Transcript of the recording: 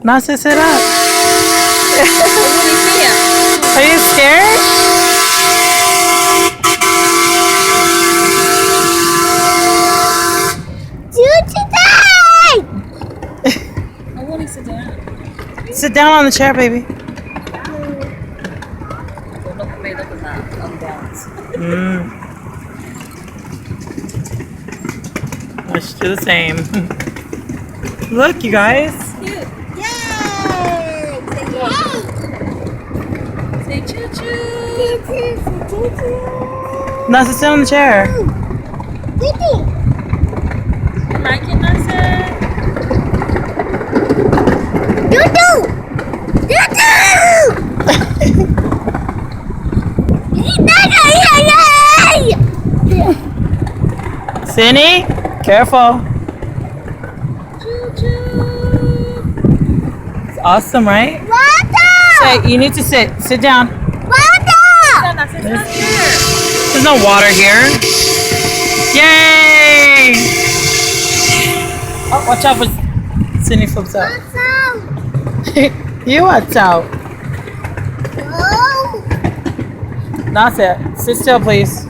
Nasa, sit up. Are you scared? I want to sit down. Sit down on the chair, baby. Let's do the same. Look, you guys. Cute. Yay! Say choo choo. Nasa, sit on the chair. You like it, Nasa? Cindy, careful. Choo choo. It's awesome, right? Say, you need to sit. Sit down. Nasa, it's not here. There's no water here. Yay! Oh, watch out for Cindy flips out. You watch out. That's it. Sit still, please.